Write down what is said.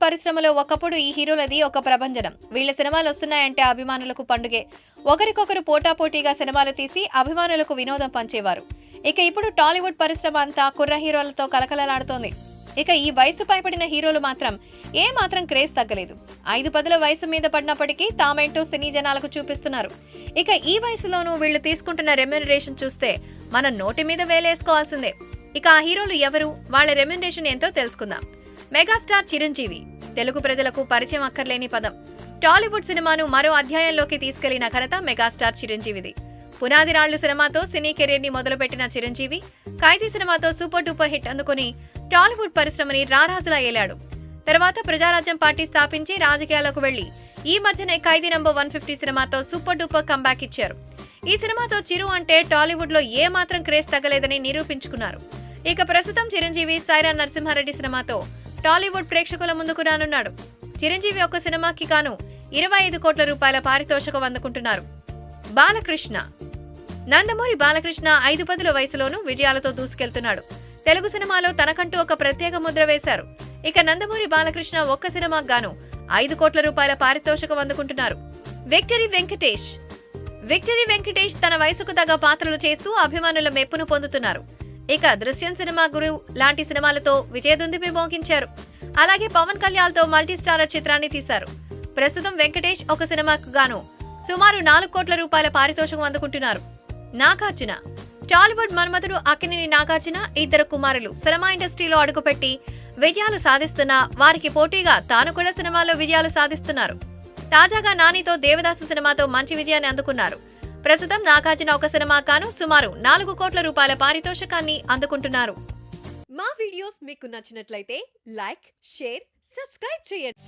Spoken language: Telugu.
పరిశ్రమలో ఒకప్పుడు ఈ హీరోలది ఒక ప్రభంజనం. వీళ్ళ సినిమాలు వస్తున్నాయంటే అభిమానులకు పండుగే. ఒకరికొకరు పోటాపోటీగా సినిమాలు తీసి అభిమానులకు వినోదం పంచేవారు. ఇక ఇప్పుడు టాలీవుడ్ పరిశ్రమ అంతా కుర్ర హీరోలతో కలకలలాడుతోంది. ఇక ఈ వయసు పైబడిన హీరోలు మాత్రం ఏమాత్రం క్రేజ్ తగ్గలేదు. 5-10 వయసు మీద పడినప్పటికీ తామేంటో సినీ జనాలకు చూపిస్తున్నారు. ఇక ఈ వయసులోనూ వీళ్ళు తీసుకుంటున్న రెమ్యూనరేషన్ చూస్తే మనం నోటి మీద వేలేసుకోవాల్సిందే. ఇక ఆ హీరోలు ఎవరు, వాళ్ళ రెమ్యూనరేషన్ ఏంటో తెలుసుకుందాం. మెగాస్టార్ చిరంజీవి తెలుగు ప్రజలకు పరిచయం అక్కర్లేని పదం. టాలీవుడ్ సినిమాను మరో అధ్యాయంలోకి తీసుకెళ్లిన ఘనత మెగాస్టార్ చిరంజీవిది. పునాది రాళ్లు సినిమాతో సినీ కెరీర్ ని మొదలుపెట్టిన చిరంజీవి ఖైదీ సినిమాతో సూపర్ డూపర్ హిట్ అందుకుని టాలీవుడ్ పరిశ్రమని రారాజులా ఏలాడు. తర్వాత ప్రజారాజ్యం పార్టీ స్థాపించి రాజకీయాలకు వెళ్లి ఈ మధ్యనే ఖైదీ నంబర్ 150 సినిమాతో సూపర్ డూపర్ కంబ్యాక్ ఇచ్చారు. ఈ సినిమాతో చిరు అంటే టాలీవుడ్ లో ఏ మాత్రం క్రేజ్ తగ్గలేదని నిరూపించుకున్నారు. ఇక ప్రస్తుతం చిరంజీవి సైరా నరసింహారెడ్డి సినిమాతో టాలీవుడ్ ప్రేక్షకుల ముందుకు రానున్నాడు. చిరంజీవి ఒక్క సినిమాకి గాను 25 కోట్ల రూపాయల పారితోషికం అందుకుంటున్నారు. బాలకృష్ణ నందమూరి బాలకృష్ణ 5-10 వయసులోనూ విజయాలతో దూసుకెళ్తున్నాడు. తెలుగు సినిమాలో తనకంటూ ఒక ప్రత్యేక ముద్ర వేశారు. ఇక నందమూరి బాలకృష్ణ ఒక్క సినిమాకు గాను 5 కోట్ల రూపాయల పారితోషికం అందుకుంటున్నారు. విక్టరీ వెంకటేష్ తన వయసుకు తగ్గ పాత్రలు చేస్తూ అభిమానుల మెప్పును పొందుతున్నారు. ఇక దృశ్యం సినిమా గురు లాంటి సినిమాలతో విజయదుందుబి మోగించారు. అలాగే పవన్ కళ్యాణ్ తో మల్టీ స్టారర్ చిత్రాన్ని తీశారు. ప్రస్తుతం వెంకటేష్ ఒక సినిమాకు గాను సుమారు 4 కోట్ల రూపాయల పారితోషికం అందుకుంటున్నారు. నాగార్జున టాలీవుడ్ మన్మధుడు అక్కినేని నాగార్జున 2 కుమారులు సినిమా ఇండస్ట్రీలో అడుగుపెట్టి విజయాలు సాధిస్తున్నా వారికి పోటీగా తాను కూడా సినిమాల్లో విజయాలు సాధిస్తున్నారు. తాజాగా నానితో దేవదాసు సినిమాతో మంచి విజయాన్ని అందుకున్నారు. ప్రస్తుతం నాగార్జున ఒక సినిమా కాను సుమారు 4 కోట్ల రూపాయల పారితోషికాన్ని అందుకుంటున్నారు. మా వీడియోస్ మీకు నచ్చినట్లయితే లైక్, షేర్, సబ్స్క్రైబ్ చేయండి.